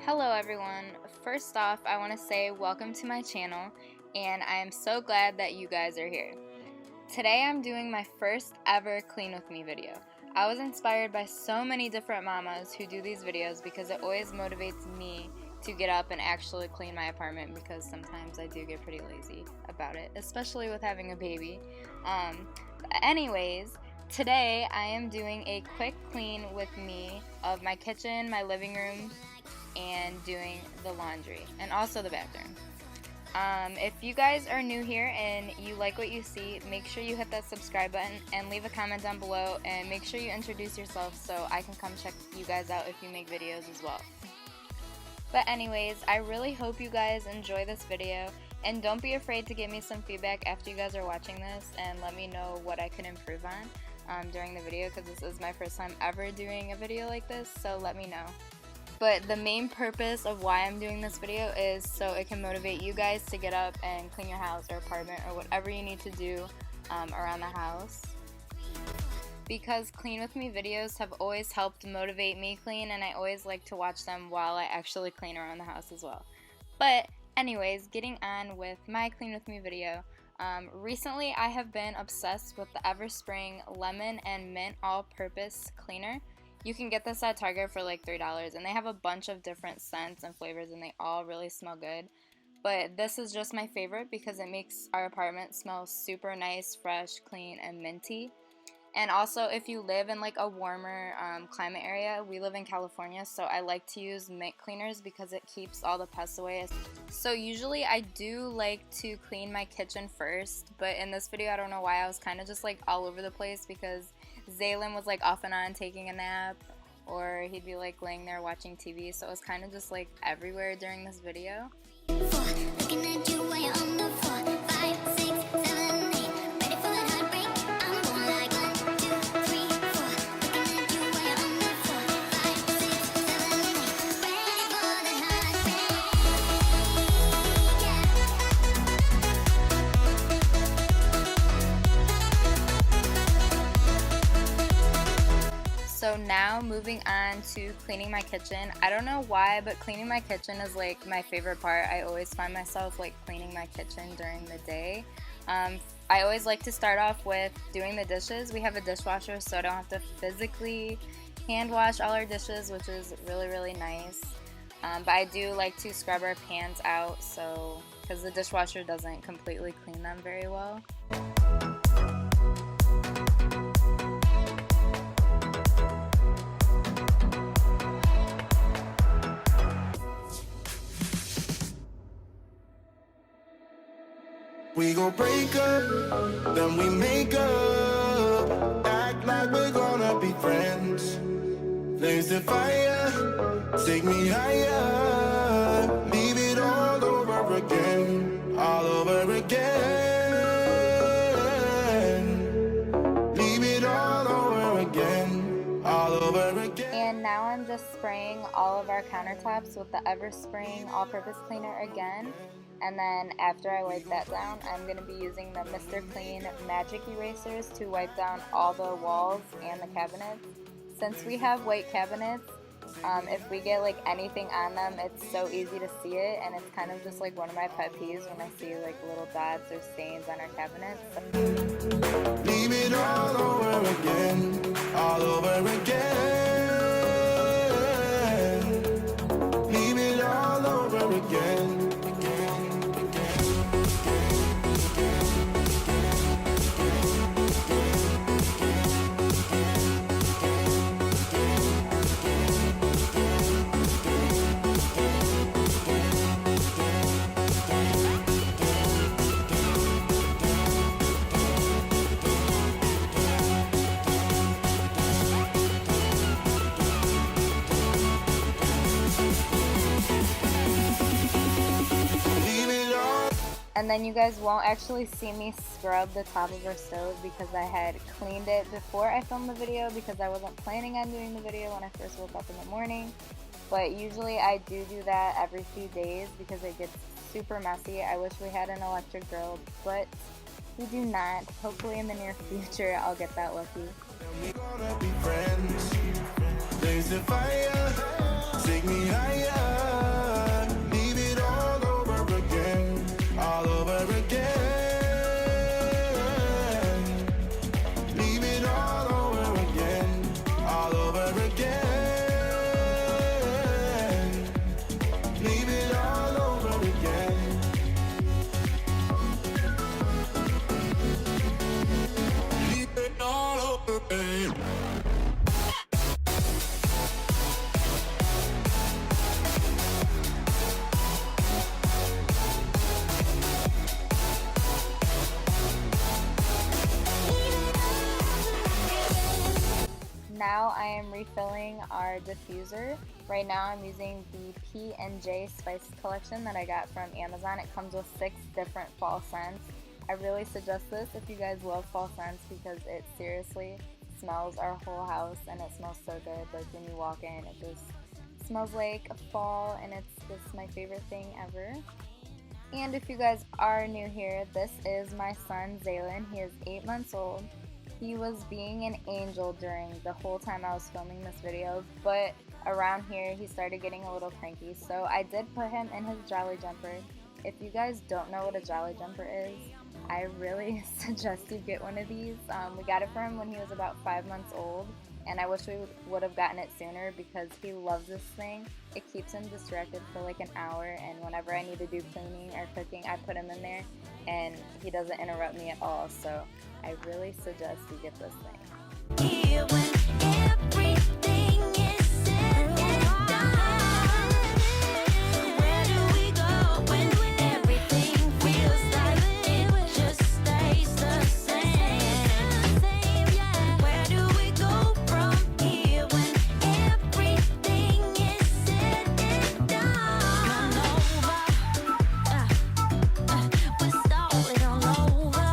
Hello everyone. First off, I want to say welcome to my channel, and I am so glad that you guys are here. Today I'm doing my first ever Clean With Me video. I was inspired by so many different mamas who do these videos because it always motivates me to get up and actually clean my apartment, because sometimes I do get pretty lazy about it, especially with having a baby. Anyways, today I am doing a quick clean with me of my kitchen, my living room, and doing the laundry and also the bathroom. If you guys are new here and you like what you see, make sure you hit that subscribe button and leave a comment down below, and make sure you introduce yourself so I can come check you guys out if you make videos as well. But anyways, I really hope you guys enjoy this video, and don't be afraid to give me some feedback after you guys are watching this and let me know what I can improve on during the video, because this is my first time ever doing a video like this, so let me know. But the main purpose of why I'm doing this video is so it can motivate you guys to get up and clean your house or apartment or whatever you need to do around the house. Because Clean With Me videos have always helped motivate me clean, and I always like to watch them while I actually clean around the house as well. But anyways, getting on with my Clean With Me video. Recently I have been obsessed with the Everspring Lemon and Mint All-Purpose Cleaner. You can get this at Target for like $3, and they have a bunch of different scents and flavors, and they all really smell good. But this is just my favorite because it makes our apartment smell super nice, fresh, clean, and minty. And also, if you live in like a warmer climate area, we live in California, so I like to use mint cleaners because it keeps all the pests away. So usually I do like to clean my kitchen first, but in this video I don't know why I was kind of just like all over the place, because Zaylin was like off and on taking a nap, or he'd be like laying there watching TV, so it was kind of just like everywhere during this video. So now moving on to cleaning my kitchen. I don't know why, but cleaning my kitchen is like my favorite part. I always find myself like cleaning my kitchen during the day. I always like to start off with doing the dishes. We have a dishwasher, so I don't have to physically hand wash all our dishes, which is really nice. But I do like to scrub our pans out, so because the dishwasher doesn't completely clean them very well. We gon' break up, then we make up. Act like we're gonna be friends. Flames the fire, take me higher. Leave it all over again, all over again. Leave it all over again, all over again. And now I'm just spraying all of our countertops with the Everspring All-Purpose Cleaner again. And then after I wipe that down, I'm going to be using the Mr. Clean Magic Erasers to wipe down all the walls and the cabinets. Since we have white cabinets, if we get like anything on them, it's so easy to see it, and it's kind of just like one of my pet peeves when I see like little dots or stains on our cabinets. Leave it all over again, all over again. Leave it all over again. And then you guys won't actually see me scrub the top of our stove because I had cleaned it before I filmed the video, because I wasn't planning on doing the video when I first woke up in the morning. But usually I do that every few days because it gets super messy. I wish we had an electric grill, but we do not. Hopefully in the near future I'll get that lucky. We're gonna be friends. Blaze the fire, take me higher. cleaning our diffuser. Right now I'm using the P&J Spice collection that I got from Amazon. It comes with 6 different fall scents. I really suggest this if you guys love fall scents because it seriously smells our whole house and it smells so good. Like when you walk in, it just smells like fall and it's just my favorite thing ever. And if you guys are new here, this is my son Zaylin. He is 8 months old. He was being an angel during the whole time I was filming this video, but around here he started getting a little cranky, so I did put him in his Jolly Jumper. If you guys don't know what a Jolly Jumper is, I really suggest you get one of these. We got it for him when he was about 5 months old, and I wish we would have gotten it sooner because he loves this thing. It keeps him distracted for like an hour, and whenever I need to do cleaning or cooking, I put him in there and he doesn't interrupt me at all, so I really suggest you get this thing. Here when everything is said and done, where do we go when everything feels like it just stays the same? Where do we go from here when everything is said and done? We're starting all over.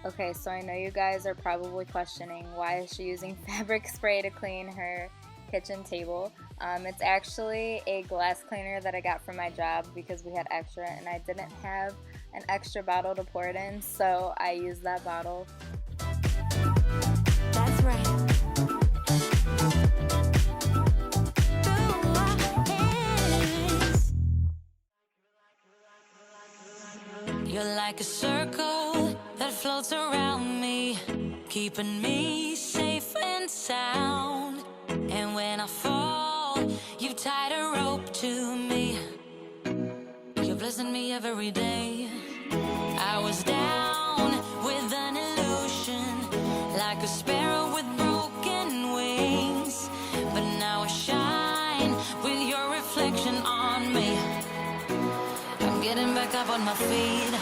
Okay, so I know you guys are probably questioning why is she using fabric spray to clean her kitchen table. It's actually a glass cleaner that I got from my job because we had extra and I didn't have an extra bottle to pour it in, so I used that bottle. That's right. You're like a circle that floats around me, keeping me safe and sound. And when I fall, you tied a rope to me. You're blessing me every day. I was down with an illusion, like a sparrow with broken wings, but now I shine with your reflection on me. I'm getting back up on my feet.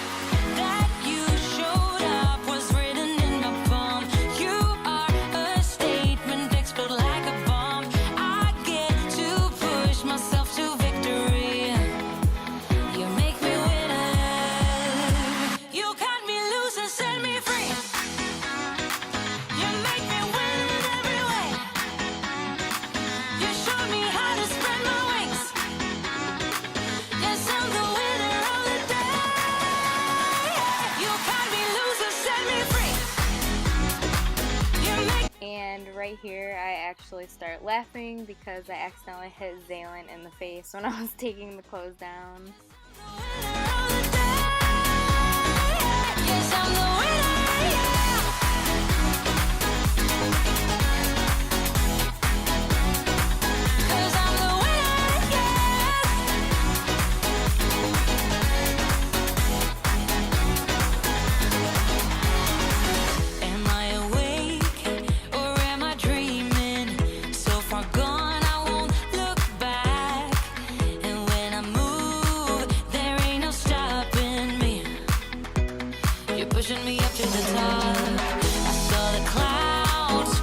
That you showed up was written in my palm. You are a statement, explode like a bomb. I get to push myself to victory. You make me winner. You cut me loose and set me free. You make me win in every way. You showed me how to spread my wings. Yes, I'm the winner of the day. You cut me loose and set me free. You make And right here I actually start laughing because I accidentally hit Zaylin in the face when I was taking the clothes down. the winner of the day. Yes, I'm the winner, yeah. 'Cause I'm the winner, yeah. Am I awake or am I dreaming? So far gone, I won't look back. And when I move, there ain't no stopping me. You're pushing me up to the top. I saw the clouds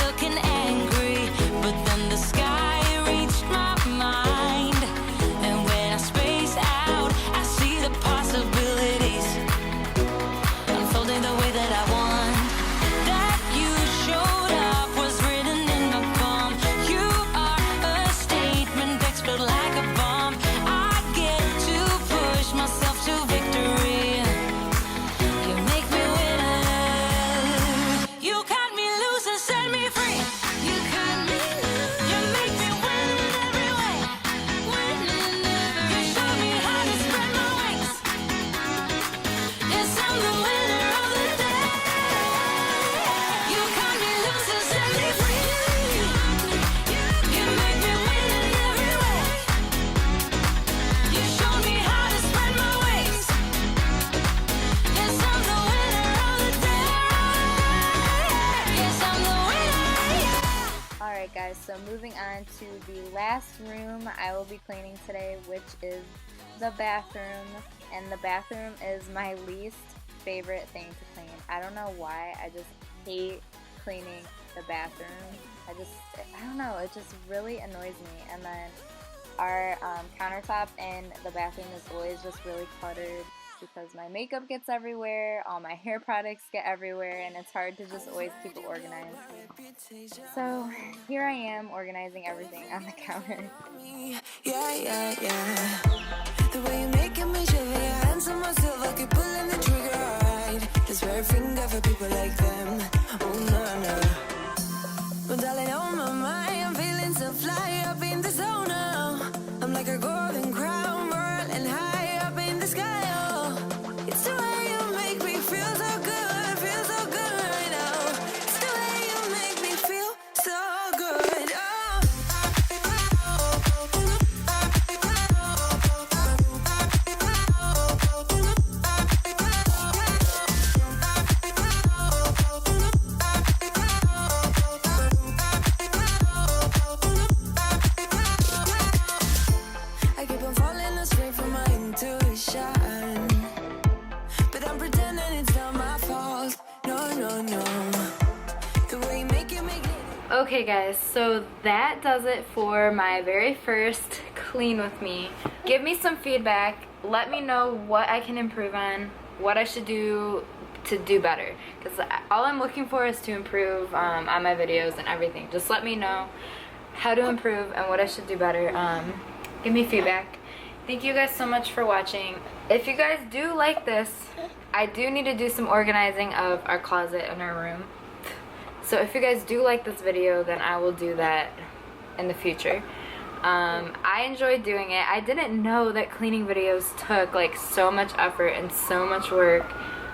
looking angry, but then the sky reached my mind. And when I space out, I see the possibilities unfolding the way that I want. That you showed up was written in my palm. You are a statement, explode like a bomb. I get to push myself to victory. You make me winner. You cut me loose and set me free. You cut me loose. You make me win in every way. Win in every way. You show me how to spread my wings. Yes, I'm the winner of the day. You cut me loose and set me free. You make me win in every way. You show me how to spread my wings. Yes, I'm the winner of the day. Yes, I'm the winner. Alright guys, so moving on to the last room I will be cleaning today, which is the bathroom. And the bathroom is my least favorite thing to clean. I don't know why, I just hate cleaning the bathroom. I don't know, it just really annoys me. And then our countertop in the bathroom is always just really cluttered because my makeup gets everywhere, all my hair products get everywhere, and it's hard to just always keep it organized. So here I am organizing everything on the counter. Yeah. The way you making me shiver, your hands on myself, I keep pulling the trigger, alright. This very finger for people like them. Oh no. Well, darling, on my mind, I'm feeling so fly up in the zone now. I'm like a golden crown, whirling high up in the sky. Oh, it's the way you make me feel so good right now. It's the way you make me feel so good. I keep on falling astray from my intuition, but I'm pretending it's not my fault. No. The way you make it. Okay guys, so that does it for my very first clean with me. Give me some feedback. Let me know what I can improve on, what I should do to do better, because all I'm looking for is to improve on my videos and everything. Just let me know how to improve and what I should do better. Give me feedback. Thank you guys so much for watching. If you guys do like this, I do need to do some organizing of our closet in our room. So if you guys do like this video, then I will do that in the future. I enjoyed doing it. I didn't know that cleaning videos took like so much effort and so much work.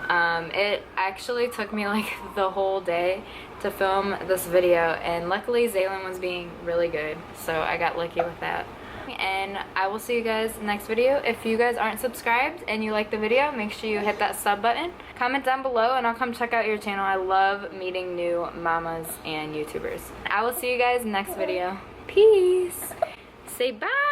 It actually took me like the whole day to film this video, and luckily Zaylin was being really good, so I got lucky with that. And I will see you guys in the next video. If you guys aren't subscribed and you like the video, make sure you hit that sub button. Comment down below and I'll come check out your channel. I love meeting new mamas and YouTubers. I will see you guys in the next video. Peace. Say bye.